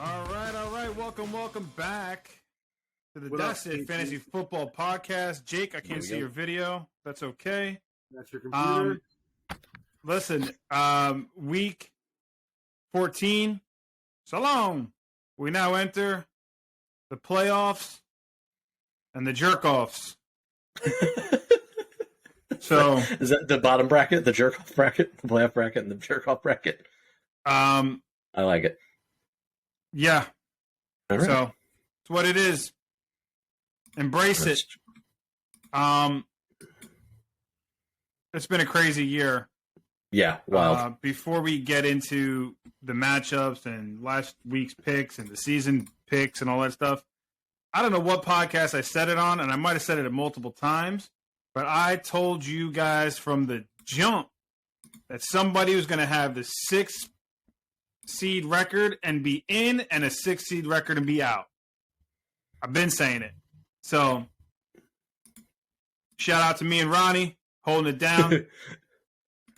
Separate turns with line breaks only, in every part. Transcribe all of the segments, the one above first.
All right. Welcome back to the That's It Fantasy Football Podcast. Jake, I can't see your video. That's okay.
That's your computer.
Listen, week 14, so long. We now enter the playoffs and the jerk-offs. So
is that the bottom bracket, the jerk-off bracket, the playoff bracket, and the jerk-off bracket? I like it.
Yeah.
All right.
So it's what it is. Embrace it. It's been a crazy year.
Yeah, wild.
Before we get into the matchups and last week's picks and the season picks and all that stuff, I don't know what podcast I said it on, and I might have said it multiple times, but I told you guys from the jump that somebody was going to have the 6-seed record and be in, and a 6-seed record and be out. I've been saying it. So, shout out to me and Ronnie holding it down.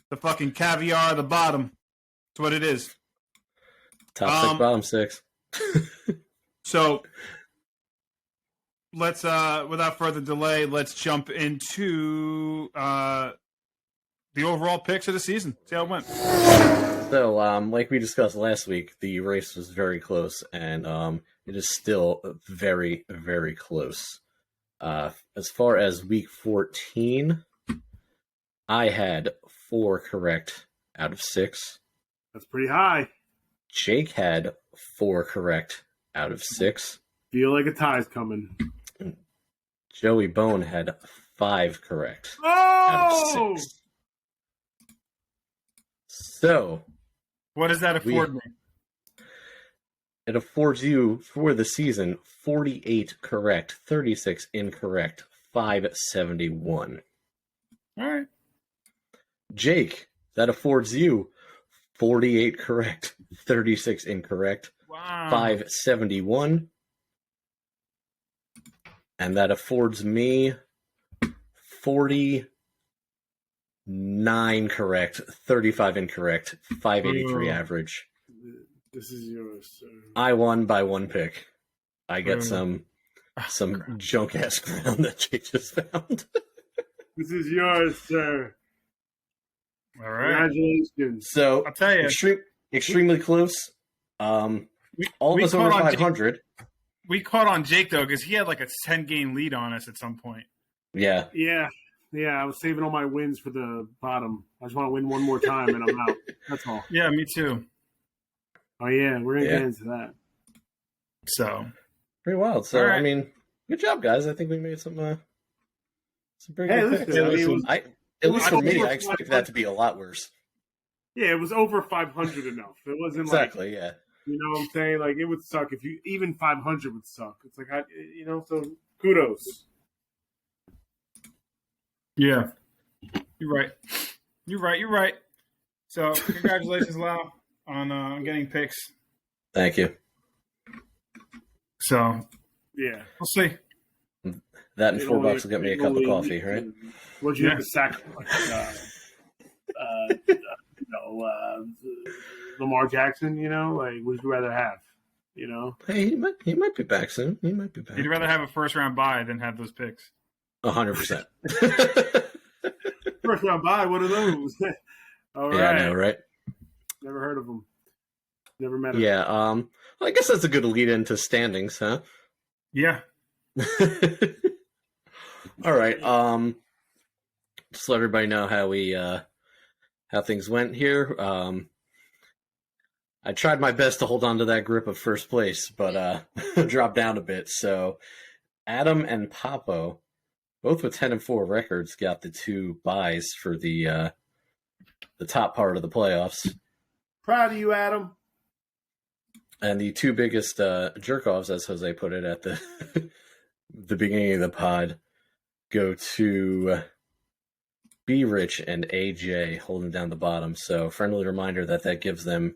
The fucking caviar at the bottom. That's what it is.
Top 6, bottom 6.
So, let's, without further delay, let's jump into the overall picks of the season. See how it went.
So, like we discussed last week, the race was very close, and it is still very, very close. As far as week 14, I had 4 correct out of 6.
That's pretty high.
Jake had 4 correct out of 6.
Feel like a tie's coming.
Joey Bone had 5 correct
out
of 6. So,
what does that afford me?
It affords you, for the season, 48 correct, 36 incorrect, 571.
All right.
Jake, that affords you 48 correct, 36 incorrect, 571. And that affords me 49 correct, 35 incorrect, 583 average.
This is yours, sir.
I won by 1 pick. I get some junk ass ground that Jake just found.
This is yours, sir.
All right.
Congratulations.
So
I'll tell you,
extremely close. All of us over 500.
We caught on Jake though because he had like a 10-game lead on us at some point.
Yeah.
I was saving all my wins for the bottom. I just want to win one more time and I'm out. That's all.
Yeah, me too.
Oh yeah, we're gonna get into that.
So
pretty wild. So
right.
I mean, good job, guys. I think we made some pretty good picks. At least for me, I expected that to be a lot worse.
Yeah, it was over 500 enough. It wasn't
exactly. Yeah.
You know what I'm saying? Like, it would suck if you even 500 would suck. It's like, so kudos.
Yeah, you're right. So congratulations, Lau, on getting picks.
Thank you.
So
yeah,
we'll see.
That and $4 will get me a cup of coffee, right?
What'd you have to sacrifice? Lamar Jackson, like, would you rather have?
Hey, he might be back soon. He might be back.
You'd rather have a first-round bye than have those picks.
100%.
First-round bye, what are those? All right.
Yeah, I know, right?
Never heard of them. Never met him.
Yeah, well, I guess that's a good lead into standings, huh?
Yeah.
All right. Just let everybody know how things went here. I tried my best to hold on to that grip of first place, but dropped down a bit. So Adam and Papo, both with 10-4 records, got the 2 buys for the top part of the playoffs.
Proud of you, Adam.
And the 2 biggest jerk-offs, as Jose put it at the the beginning of the pod, go to B Rich and AJ holding down the bottom. So friendly reminder that gives them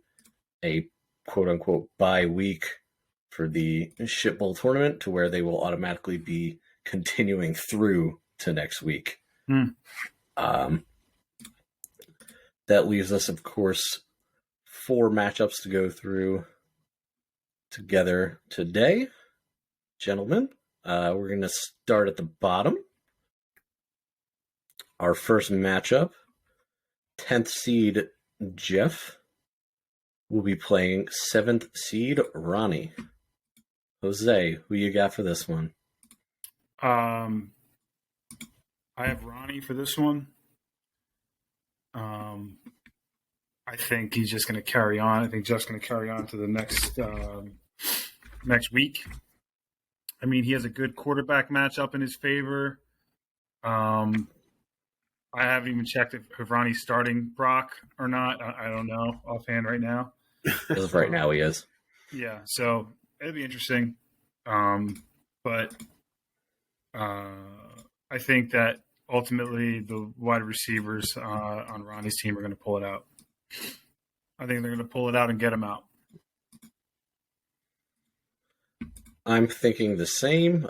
a quote-unquote bye week for the Shit Bowl tournament, to where they will automatically be continuing through to next week. That leaves us, of course, 4 matchups to go through. together today, gentlemen. We're going to start at the bottom. Our first matchup, 10th seed Jeff will be playing 7th seed Ronnie. Jose, who you got for this one?
I have Ronnie for this one. I think he's just going to carry on. I think Jeff's going to carry on to the next week. I mean, he has a good quarterback matchup in his favor. I haven't even checked if Ronnie's starting Brock or not. I don't know offhand right now.
As of right now, he is.
Yeah, so it'll be interesting. But I think that ultimately the wide receivers on Ronnie's team are going to pull it out. I think they're going to pull it out and get him out.
I'm thinking the same.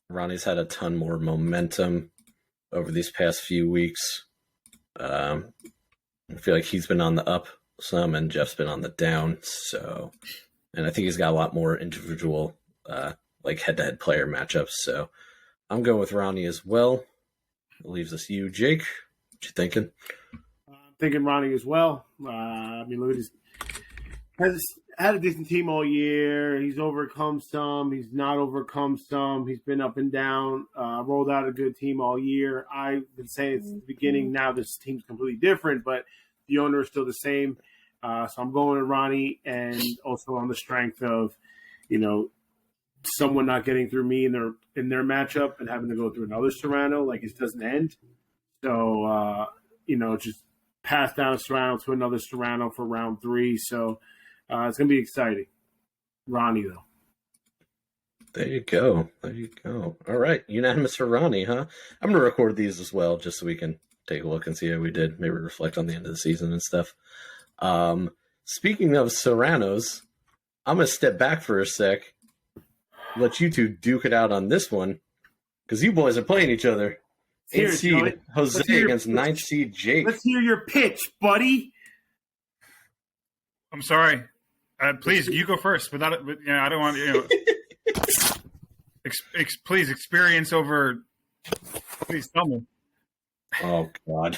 Ronnie's had a ton more momentum over these past few weeks. I feel like he's been on the up some and Jeff's been on the down. And I think he's got a lot more individual, head-to-head player matchups. So I'm going with Ronnie as well. It leaves us you, Jake. What you thinking?
I'm thinking Ronnie as well. Look at his. Has had a decent team all year. He's overcome some. He's not overcome some. He's been up and down. Rolled out a good team all year. I've been saying since the beginning. Now this team's completely different, but the owner is still the same. So I'm going with Ronnie, and also on the strength of, someone not getting through me in their matchup and having to go through another Serrano. Like, it doesn't end. So just pass down a Serrano to another Serrano for round 3. So. It's going to be exciting. Ronnie, though.
There you go. All right. Unanimous for Ronnie, huh? I'm going to record these as well just so we can take a look and see how we did. Maybe reflect on the end of the season and stuff. Speaking of Serranos, I'm going to step back for a sec. Let you two duke it out on this one because you boys are playing each other. 8th seed Jose against 9th seed Jake.
Let's hear your pitch, buddy.
I'm sorry. Please, you go first. Without it, I don't want please experience over. Please tell me.
Oh God.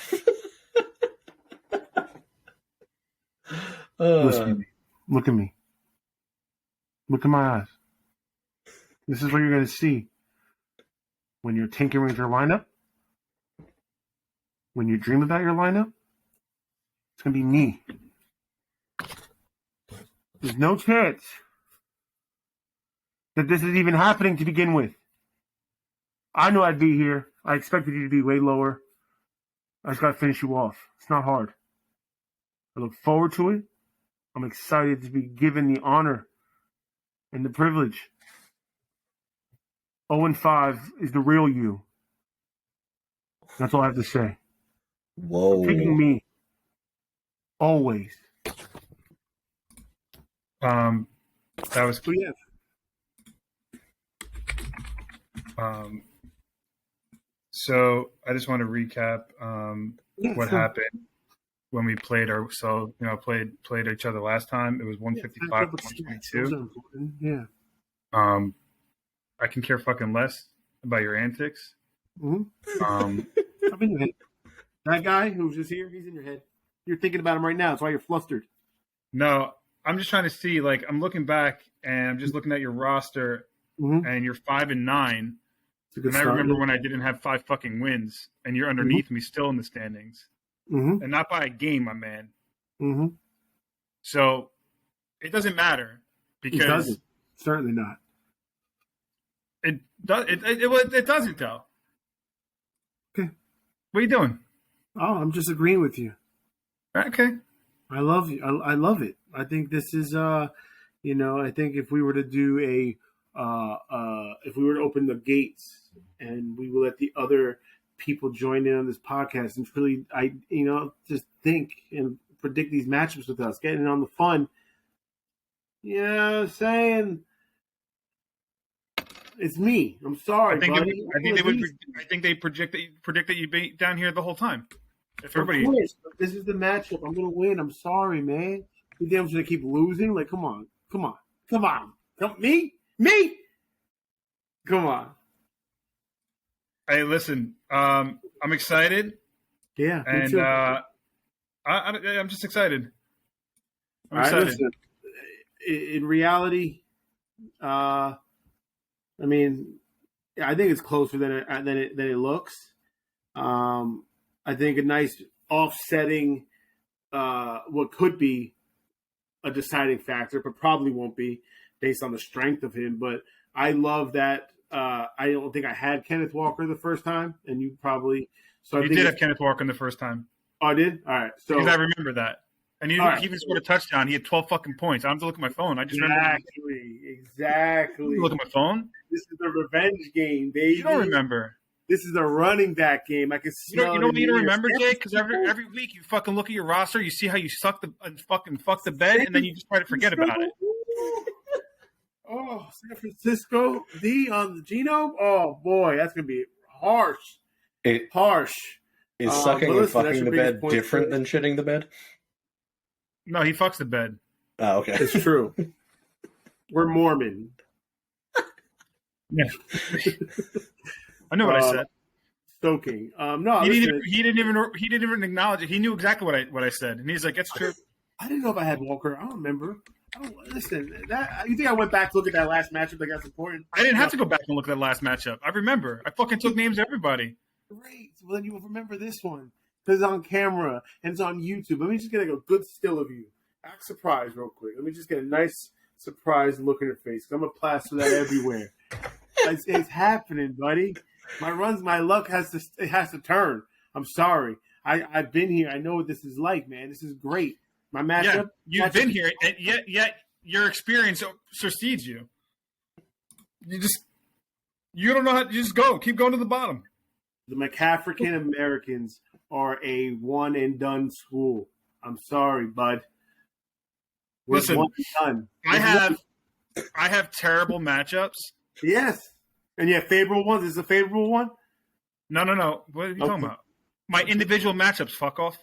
Listen to me. Look at me. Look at my eyes. This is what you're going to see when you're tinkering with your lineup. When you dream about your lineup, it's going to be me. There's no chance that this is even happening to begin with. I knew I'd be here. I expected you to be way lower. I just got to finish you off. It's not hard. I look forward to it. I'm excited to be given the honor and the privilege. 0-5 is the real you. That's all I have to say.
Whoa.
You're picking me. Always.
That was
yeah.
So I just want to recap what happened when we played played each other last time. It was 155 to 122.
Yeah.
I can care fucking less about your antics.
Mm-hmm. I'm in your head. That guy who's just here, he's in your head. You're thinking about him right now. That's why you're flustered.
No, I'm just trying to see. Like, I'm looking back and I'm just looking at your roster, and you're 5-9. And I remember when I didn't have 5 fucking wins, and you're underneath me still in the standings, and not by a game, my man. So it doesn't matter because
it doesn't. Certainly not.
It doesn't though.
Okay.
What are you doing?
Oh, I'm just agreeing with you.
Okay.
I love you. I love it. I think this is I think if we were to do if we were to open the gates and we will let the other people join in on this podcast and truly, just think and predict these matchups with us, getting on the fun. You know what I'm saying? It's me. I'm sorry, buddy.
I think they predict that you'd be down here the whole time. If
everybody, of course, this is the matchup. I'm gonna win. I'm sorry, man. You think I'm just gonna keep losing? Like, come on. Come on. Me? Come on.
Hey, listen. I'm excited,
Yeah, me
and
too.
I'm just excited. I'm
All right,
excited.
listen. In reality, I mean, I think it's closer than it looks. I think a nice offsetting what could be a deciding factor, but probably won't be based on the strength of him. But I love that. I don't think I had Kenneth Walker the first time, and you probably. So
You did have Kenneth Walker the first time.
Oh, I did. All right. So
because I remember that. And he even scored a touchdown. He had 12 fucking points. I don't have to look at my phone. I just remember.
Exactly.
Look at my phone.
This is the revenge game, baby.
You don't remember.
This is the running back game. I can smell.
You know what you don't remember, Jake? Because every week you fucking look at your roster, you see how you fuck the bed, and then you just try to forget about it.
Oh, San Francisco D on the genome. Oh boy, that's gonna be harsh. Harsh.
Is sucking and fucking the bed different than shitting the bed?
No, he fucks the bed.
Oh, okay.
It's true. We're Mormon.
Yeah. I know what I said.
Stoking. No,
he didn't even acknowledge it. He knew exactly what I said, and he's like, "That's true."
I didn't know if I had Walker. I don't remember. Listen, you think I went back to look at that last matchup? Like that's important.
I didn't have to go back and look at that last matchup. I remember. I fucking took names of everybody.
Great. Well, then you will remember this one because it's on camera and it's on YouTube. Let me just get a good still of you. Act surprised real quick. Let me just get a nice surprised look in your face. I'm gonna plaster that everywhere. It's happening, buddy. My luck has to turn. I'm sorry. I've been here. I know what this is like, man. This is great. My matchup.
Yeah, you've been here, and yet your experience supersedes you. You don't know how. You just go. Keep going to the bottom.
The McAfrican Americans are a one and done school. I'm sorry, bud.
Listen, one and done. I have terrible matchups.
Yes. And you have favorable ones? Is this a favorable one?
No. What are you talking about? My individual matchups, fuck off.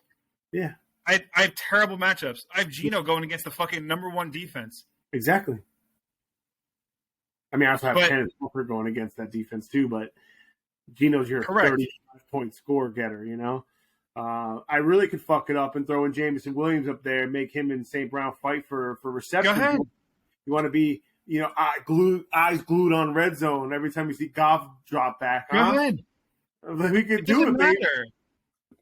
Yeah.
I have terrible matchups. I have Geno going against the fucking number one defense.
Exactly. I mean, I also have Kenneth Walker going against that defense too, but Geno's your 35-point score getter, you know? I really could fuck it up and throw in Jameson Williams up there and make him and St. Brown fight for reception.
Go ahead.
You want to be, eyes glued on red zone every time you see Goff drop back. Huh?
Go ahead.
We could do it, baby.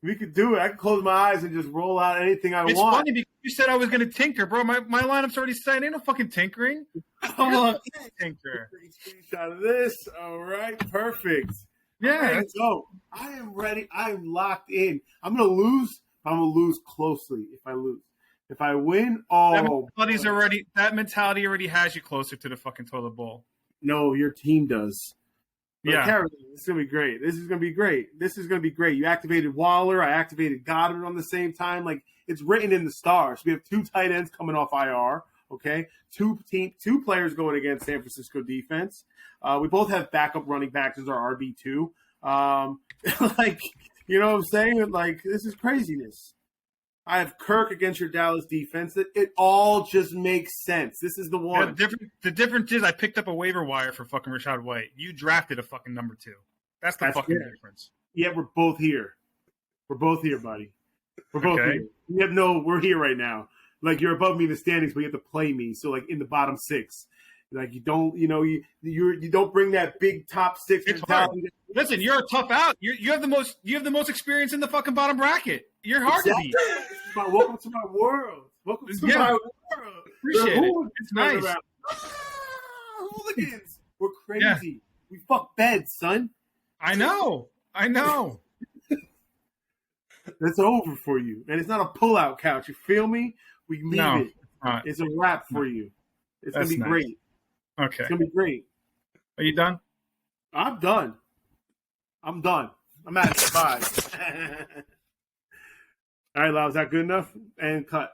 We could do it. I could close my eyes and just roll out anything I want.
It's funny because you said I was going to tinker, bro. My lineup's already set. Ain't no fucking tinkering. Tinker.
Screenshot of this. All right. Perfect.
Yeah.
Let's go. I am ready. I am locked in. I'm going to lose. I'm going to lose closely if I lose. If I win,
that mentality already has you closer to the fucking toilet bowl.
No, your team does.
Yeah.
Caroline, this is going to be great. This is going to be great. You activated Waller. I activated Goddard on the same time. Like, it's written in the stars. We have two tight ends coming off IR, okay? Two players going against San Francisco defense. We both have backup running backs as our RB2. Like, you know what I'm saying? Like, this is craziness. I have Kirk against your Dallas defense. It all just makes sense. This is the one.
Yeah, the difference is I picked up a waiver wire for fucking Rachaad White. You drafted a fucking number 2. That's the fucking difference.
Yeah, we're both here. We're both here, buddy. We're both here. We're here right now. Like, you're above me in the standings, but you have to play me. So, like, in the bottom 6. Like, you don't, you don't bring that big top 6 mentality.
Listen, you're a tough out. You have the most experience in the fucking bottom bracket. You're hard to beat.
Welcome to my world. Welcome to my world.
Appreciate it. It's nice.
Hooligans. We're crazy. Yeah. We fuck beds, son.
I know.
That's over for you. And it's not a pull-out couch. You feel me? We leave it. It's a wrap for you. It's going to be great.
Okay.
It's going to be great.
Are you done?
I'm done. I'm at 5. All right, Lau, is that good enough? And cut.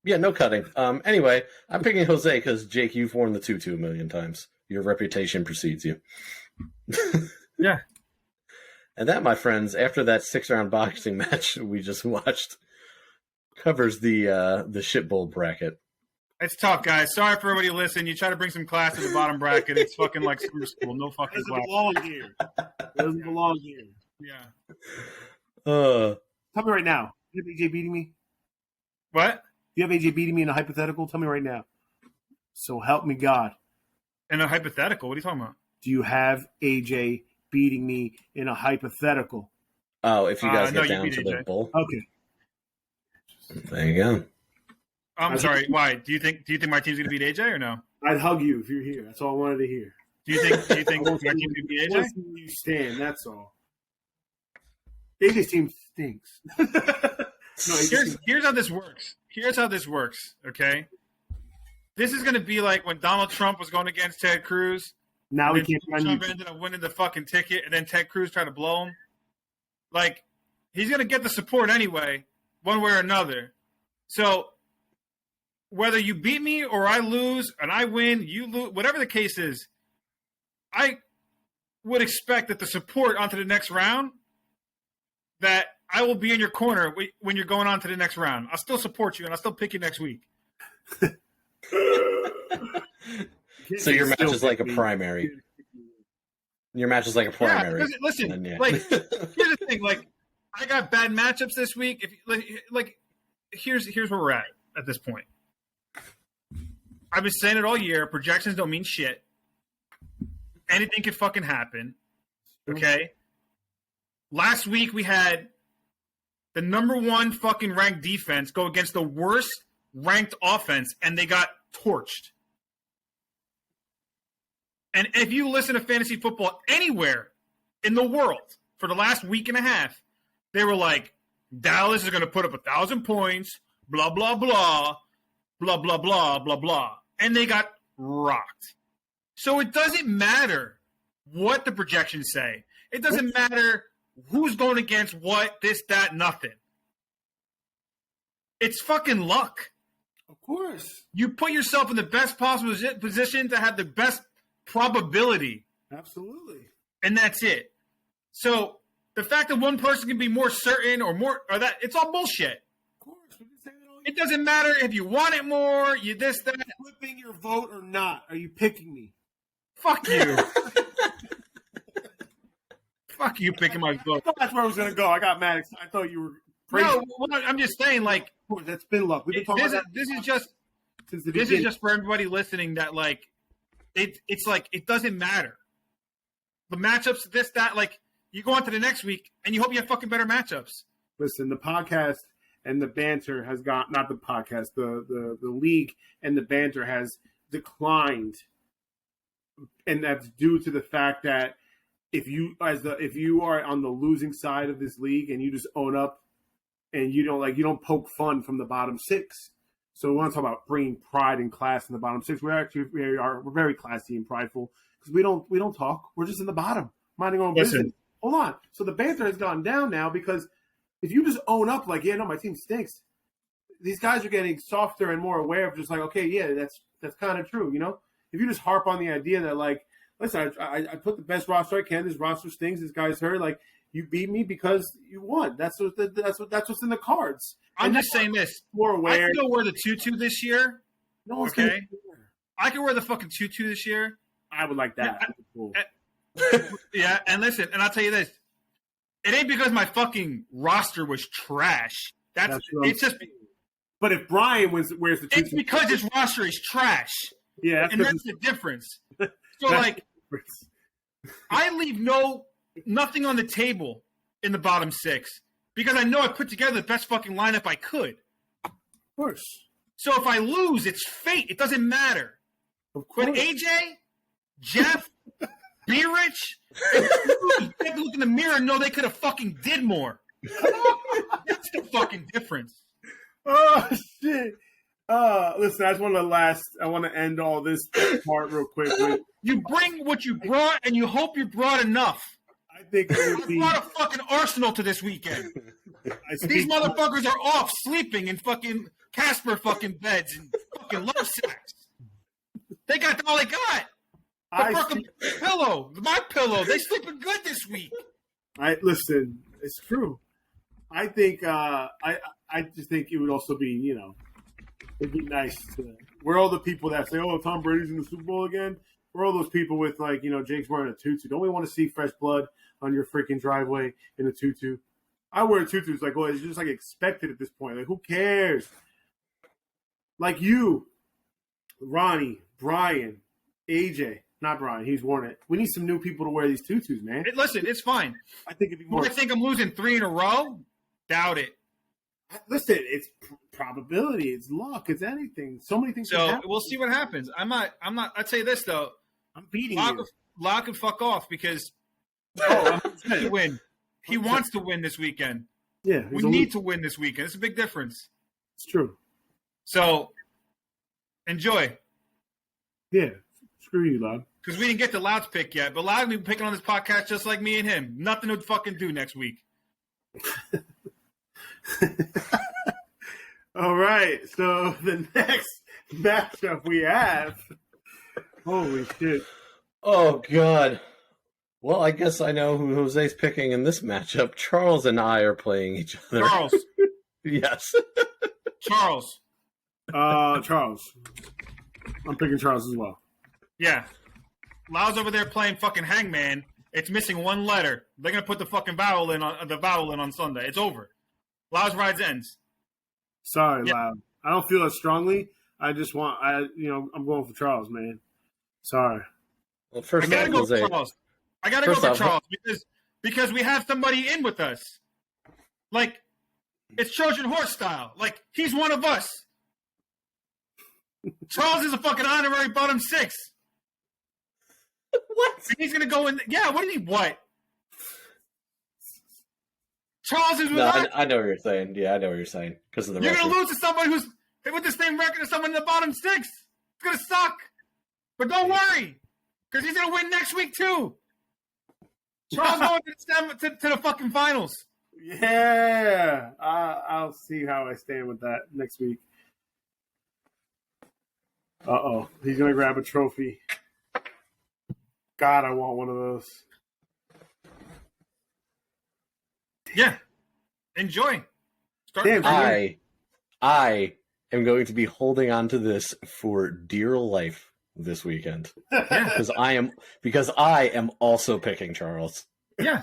Yeah, no cutting. Anyway, I'm picking Jose because, Jake, you've worn the tutu a million times. Your reputation precedes you.
Yeah.
And that, my friends, after that 6-round boxing match we just watched, covers the shit bowl bracket.
It's tough, guys. Sorry for everybody listening. You try to bring some class to the bottom bracket. It's fucking like summer school. No fucking
Doesn't
class.
belong here. Doesn't belong here.
Yeah.
Tell me right now. Do you have AJ beating me?
What?
Do you have AJ beating me in a hypothetical? Tell me right now. So help me God.
In a hypothetical? What are you talking about?
Do you have AJ beating me in a hypothetical?
Oh, if you guys
no,
get
you
down
beat
to
AJ.
the bowl.
Okay.
There you go.
I'm sorry. Why? Do you think my team's gonna beat AJ or no?
I'd hug you if you're here. That's all I wanted to hear.
Do you think my team's gonna beat
I
AJ?
want to see where you stand. That's all. AJ's team stinks.
Here's how this works. Here's how this works. Okay. This is gonna be like when Donald Trump was going against Ted Cruz.
Now we
and
can't
then
find
Trump
you.
ended up winning the fucking ticket, and then Ted Cruz tried to blow him. Like, he's gonna get the support anyway, one way or another. So whether you beat me or I lose and I win, you lose, whatever the case is, I would expect that the support onto the next round, that I will be in your corner when you're going on to the next round. I'll still support you and I'll still pick you next week.
So your match is like a primary. Your match is like a primary.
Yeah, listen,
yeah.
like, here's the thing. Like, I got bad matchups this week. Here's where we're at this point. I've been saying it all year. Projections don't mean shit. Anything could fucking happen. Okay? Last week we had the number one fucking ranked defense go against the worst ranked offense, and they got torched. And if you listen to fantasy football anywhere in the world for the last week and a half, they were like, Dallas is going to put up 1,000 points, blah, blah, blah, blah, blah, blah, blah, blah. And they got rocked. So it doesn't matter what the projections say. It doesn't matter who's going against what, this, that, nothing. It's fucking luck.
Of course.
You put yourself in the best possible position to have the best probability.
Absolutely.
And that's it. So the fact that one person can be more certain or that, it's all bullshit.
Of course. We've been saying it all year.
It doesn't matter if you want it more, you this, that.
Flipping your vote or not? Are you picking me?
Fuck you. Fuck you picking my vote.
I thought that's where I was going to go. I got mad. I thought you were crazy.
No, well, I'm just saying, like,
That's been luck. We've been talking about
this
that
is just
since the
this
beginning.
is just for everybody listening that, like, it's like it doesn't matter. The matchups, this, that, like, you go on to the next week and you hope you have fucking better matchups.
Listen, the podcast and the banter has got not the podcast, the league and the banter has declined, and that's due to the fact that if you are on the losing side of this league and you just own up and you don't poke fun from the bottom six. So we want to talk about bringing pride and class in the bottom six. We're very classy and prideful because we don't talk. We're just in the bottom, minding our own business. Hold on. So the banter has gone down now because if you just own up like, yeah, no, my team stinks, these guys are getting softer and more aware of just like, okay, yeah, that's kind of true, you know? If you just harp on the idea that, like, listen, I put the best roster I can. This roster stings. This guy's hurt. Like, you beat me because you won. That's what's in the cards.
I'm just saying this.
More aware.
I can go wear the tutu this year.
No one's
Okay.
gonna
I can wear the fucking tutu this year.
I would like that.
Yeah,
Cool.
Yeah, and listen, and I'll tell you this. It ain't because my fucking roster was trash. It's just
But if Brian wears the
it's because his roster is trash.
yeah,
And that's the difference. So, like, I leave nothing on the table in the bottom six because I know I put together the best fucking lineup I could.
of course.
So if I lose, it's fate. It doesn't matter.
Of course.
But AJ, Jeff, B Rich, they can look in the mirror and know they could have fucking did more. That's the fucking difference.
Oh shit. Listen, I want to end all this part real quick with
You bring what you brought, and you hope you brought enough.
I think it
I
would be
brought a fucking arsenal to this weekend. These motherfuckers are off sleeping in fucking Casper fucking beds and fucking love sacks. They got all they got. The fucking pillow, my pillow. They sleeping good this week.
Listen, it's true. I think I just think it would also be, it'd be nice to We're all the people that say, "Oh, Tom Brady's in the Super Bowl again." We're all those people with like, Jake's wearing a tutu. Don't we want to see fresh blood on your freaking driveway in a tutu? I wear a tutu. It's like, well, it's just like expected at this point. Like, who cares? Like you, Ronnie, Brian, AJ. Not Brian. He's worn it. We need some new people to wear these tutus, man.
Listen, it's fine.
I think it'd be more.
I think I'm losing 3 in a row. Doubt it.
Listen, it's probability. It's luck. It's anything. So many things.
So we'll see what happens. I'm not. I'd say this though.
I'm beating
Lock,
you.
Lock and fuck off because he win. He wants to win this weekend.
Yeah,
we need to win this weekend. It's a big difference.
It's true.
So enjoy.
Yeah, screw you, Loud.
Because we didn't get the Loud's pick yet, but Loud will be picking on this podcast just like me and him. Nothing to fucking do next week.
All right, so the next matchup we have. Holy shit.
Oh, God. Well, I guess I know who Jose's picking in this matchup. Charles and I are playing each other.
Charles.
Yes.
Charles.
Charles. I'm picking Charles as well.
Yeah. Loud's over there playing fucking Hangman. It's missing one letter. They're gonna put the fucking vowel in on Sunday. It's over. Loud's rides ends.
Sorry, Loud. I don't feel as strongly. I just want I'm going for Charles, man. Sorry.
Well, first
I gotta
off,
go
Jose.
for Charles. I gotta go
First
for
off-
Charles because we have somebody in with us. Like it's Trojan horse style. Like he's one of us. Charles is a fucking honorary bottom 6.
What?
And he's gonna go in. Yeah. What do you mean? What? Charles is with
No,
us.
I know what you're saying. Yeah, I know what you're saying. Because of the
You're
record.
going to lose to somebody who's with the same record as someone in the bottom 6. It's going to suck. But don't worry, because he's going to win next week, too. Charles going to the fucking finals.
Yeah. I'll see how I stand with that next week. Uh-oh. He's going to grab a trophy. God, I want one of those.
Yeah. Enjoy. Start
Damn,
I am going to be holding on to this for dear life this weekend. Because I am also picking Charles.
Yeah.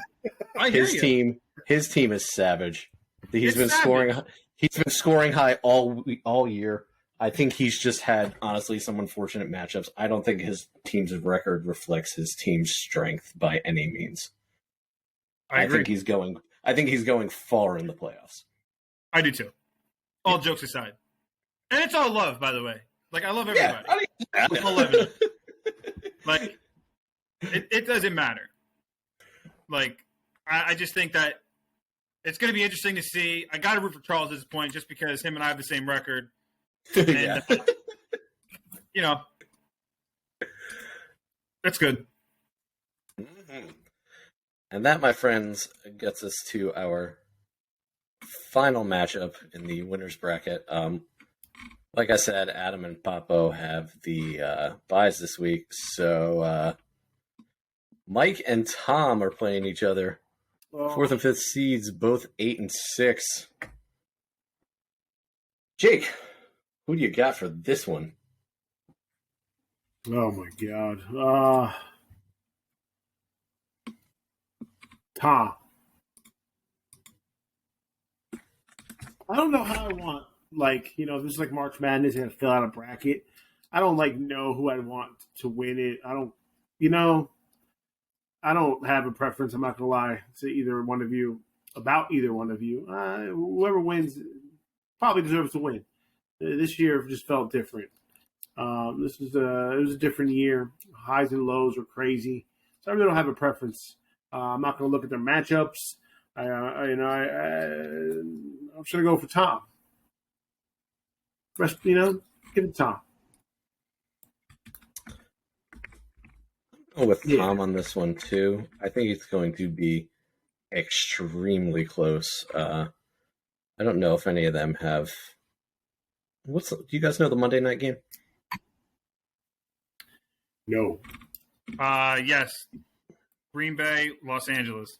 I hear
His
you.
team is savage. He's
It's
been
savage.
scoring high all year. I think he's just had honestly some unfortunate matchups. I don't think his team's record reflects his team's strength by any means.
I agree.
I think he's going far in the playoffs.
I do, too. All jokes aside. And it's all love, by the way. Like, I love everybody.
I
All 11. Like, it doesn't matter. Like, I just think that it's going to be interesting to see. I got to root for Charles at this point just because him and I have the same record. And,
Yeah.
That's good.
Mhm. And that, my friends, gets us to our final matchup in the winner's bracket. Like I said, Adam and Papo have the buys this week, so Mike and Tom are playing each other. Fourth and fifth seeds, both 8 and 6. Jake, who do you got for this one?
Oh, my God. Tom. I don't know how I want, this is like March Madness and I fill out a bracket. I don't know who I want to win it. I don't have a preference. I'm not going to lie to either one of you about either one of you. Whoever wins probably deserves to win. This year just felt different. It was a different year. Highs and lows were crazy. So I really don't have a preference. I'm not going to look at their matchups. I'm just going to go for Tom. Give it Tom.
Go with Tom on this one too. I think it's going to be extremely close. I don't know if any of them have. Do you guys know the Monday night game?
No.
Yes. Green Bay, Los Angeles.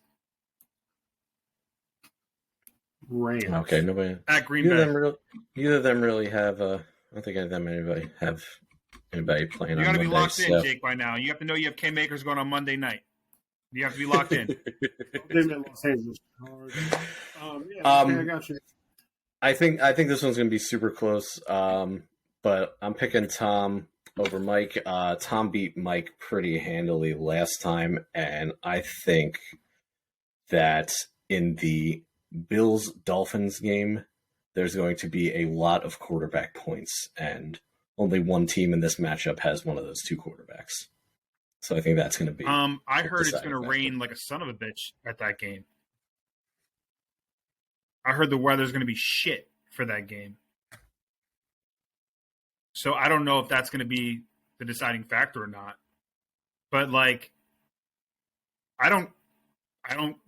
Rams.
Okay, nobody.
At Green
Neither
Bay.
of them really have a don't think anybody have anybody playing.
You
got to
be locked in, Jake, by now. You have to know you have K Makers going on Monday night. You have to be locked in.
Los Angeles. I got you.
I think this one's going to be super close, but I'm picking Tom over Mike. Tom beat Mike pretty handily last time, and I think that in the Bills-Dolphins game, there's going to be a lot of quarterback points, and only one team in this matchup has one of those two quarterbacks. So I think that's going to be.
I heard it's going to rain like a son of a bitch at that game. I heard the weather's going to be shit for that game. So I don't know if that's going to be the deciding factor or not. But like, I don't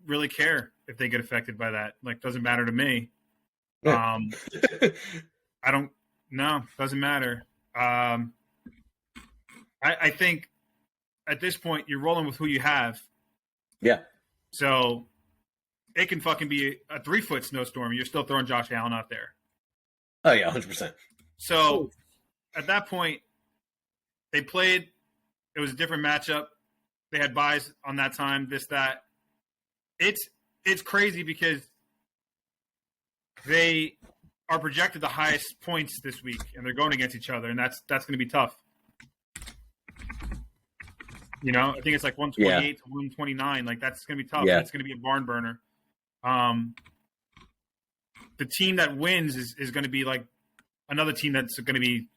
really care if they get affected by that. Like, doesn't matter to me. I don't. No, doesn't matter. I think at this point you're rolling with who you have.
Yeah.
So it can fucking be a 3-foot snowstorm. You're still throwing Josh Allen out there.
Oh yeah, 100%.
So at that point, they played. It was a different matchup. They had buys on that time. This, that. It's crazy because they are projected the highest points this week, and they're going against each other, and that's going to be tough. You know, I think it's like 128 to 129. Like, that's going to be tough.
Yeah.
It's going to be a barn burner. The team that wins is going to be like another team that's going to be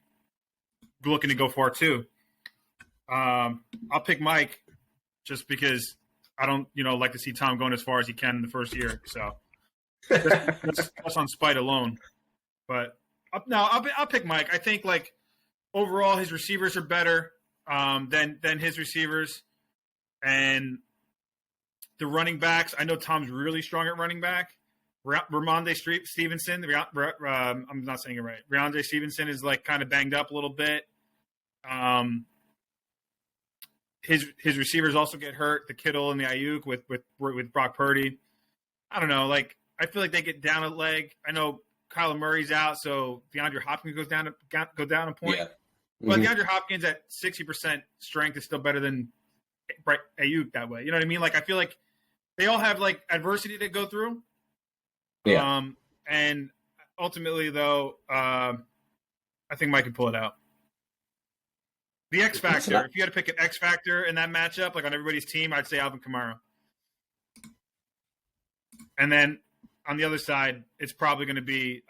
looking to go far too. I'll pick Mike just because I don't, like to see Tom going as far as he can in the first year. So that's on spite alone. But I'll pick Mike. I think like overall his receivers are better than his receivers, and the running backs. I know Tom's really strong at running back. Ramondre Stevenson. I'm not saying it right. Ramondre Stevenson is like kind of banged up a little bit. His receivers also get hurt. The Kittle and the Ayuk with Brock Purdy. I don't know. Like, I feel like they get down a leg. I know Kyler Murray's out, so DeAndre Hopkins go down a point. Yeah. But DeAndre Hopkins at 60% strength is still better than Ayuk that way. You know what I mean? Like, I feel like they all have like adversity to go through.
Yeah.
And ultimately, though, I think Mike can pull it out. The X factor. If you had to pick an X factor in that matchup, like on everybody's team, I'd say Alvin Kamara. And then on the other side, it's probably going to be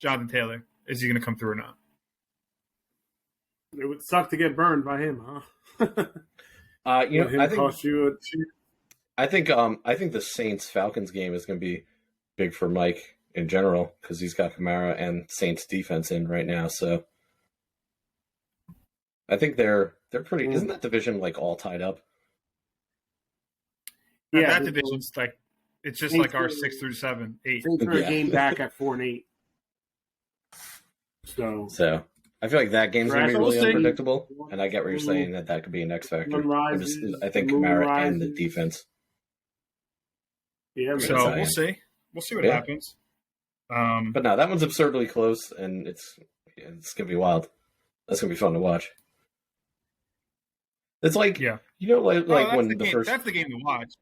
Jonathan Taylor. Is he going to come through or not?
It would suck to get burned by him, huh?
I think the Saints Falcons game is going to be big for Mike in general because he's got Kamara and Saints defense in right now. So I think they're pretty. Isn't that division like all tied up?
Yeah, that division's like it's just like our 6 through 7, 8.
Saints are a game back at 4-8.
So I feel like that game's going to be really unpredictable, and I get what you're saying that could be an X factor. I think Kamara and the defense.
Yeah,
so we'll see. We'll see what happens.
But no, that one's absurdly close, and it's going to be wild. That's going to be fun to watch. It's like, when the first...
That's the game to watch.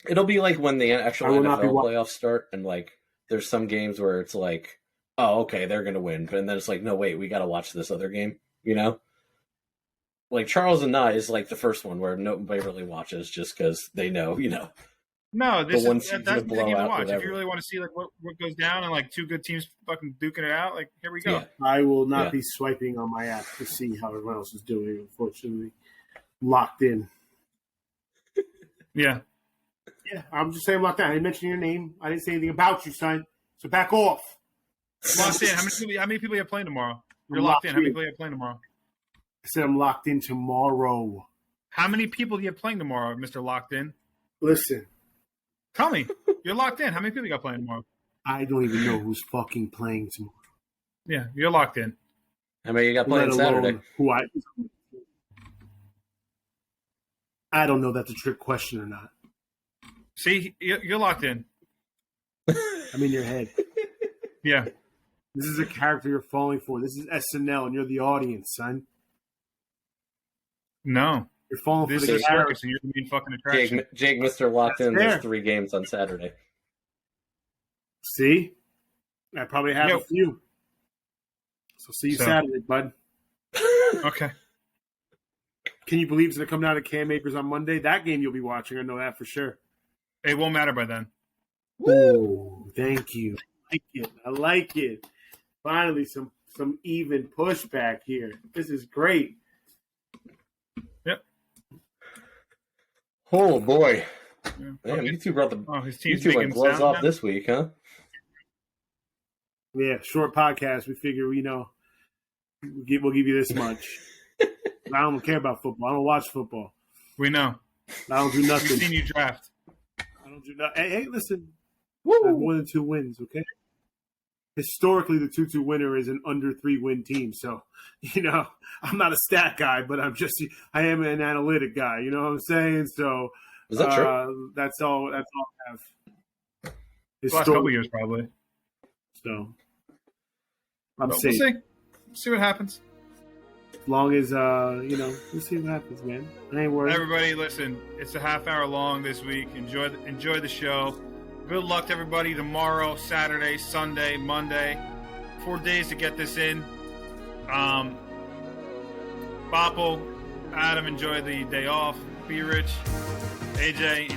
It'll be like when the actual NFL playoffs start, and like there's some games where it's like, oh, okay, they're going to win. And then it's like, no, wait, we got to watch this other game, Like Charles and I is like the first one where nobody really watches just because they know,
No, that's the game to watch. Whatever. If you really want to see like what goes down and like two good teams fucking duking it out, like here we go.
Yeah.
I will not be swiping on my app to see how everyone else is doing. Unfortunately, locked in.
Yeah,
I'm just saying about that. I didn't mention your name. I didn't say anything about you, son. So back off.
Locked in. How many people are you playing tomorrow? You're locked in. How many people are you playing tomorrow?
I said I'm locked in tomorrow.
How many people are you playing tomorrow, Mr. Locked In?
Listen.
Tell me. You're locked in. How many people you got playing tomorrow?
I don't even know who's fucking playing tomorrow.
Yeah, you're locked in.
How many you got playing Saturday?
I don't know if that's a trick question or not.
See, you're locked in.
I'm in your head.
Yeah.
This is a character you're falling for. This is SNL, and you're the audience, son.
No.
You're falling
This
for the
is
character.
circus, and you're the main fucking attraction.
Jake Mr. Locked
That's
in.
fair.
There's 3 games on Saturday.
See? I probably have
Yep.
a few. So see you
So-
Saturday, bud.
Okay.
Can you believe it's going to come down to Cam Akers on Monday? That game you'll be watching. I know that for sure.
It won't matter by then.
Woo! Thank you. I like it. Finally, some even pushback here. This is great.
Oh boy!
Yeah.
Damn,
Okay.
you two brought
His
you
team's
two
making
went gloves
sound
off
now?
this week, huh?
Yeah, short podcast. We figure, we'll give you this much. I don't care about football. I don't watch football.
We know.
I don't do
We've
nothing.
seen you draft.
I don't do nothing. Hey, listen. I have more than 2 wins, okay? Historically, the 2-2 winner is an under 3 win team. So, I'm not a stat guy, but I am an analytic guy. You know what I'm saying? So,
Is that true?
That's all I have.
The last couple years, probably.
So, I'm
But
safe.
we'll see. See what happens.
As long as, we'll see what happens, man. I ain't worried.
Everybody, listen. It's a half hour long this week. Enjoy the show. Good luck to everybody tomorrow, Saturday, Sunday, Monday. 4 days to get this in. Bopple, Adam, enjoy the day off. Be rich. AJ,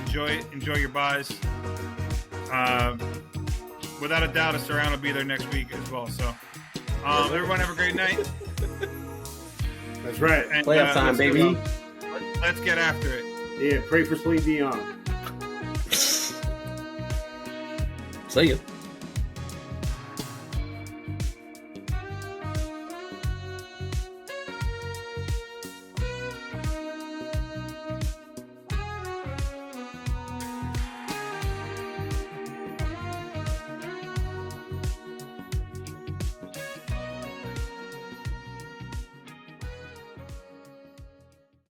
enjoy your buys. Without a doubt, a surround will be there next week as well. So, everyone have a great night.
That's right.
And,
Playoff time, baby.
Let's get after it.
Yeah, pray for Celine Dion.
See you.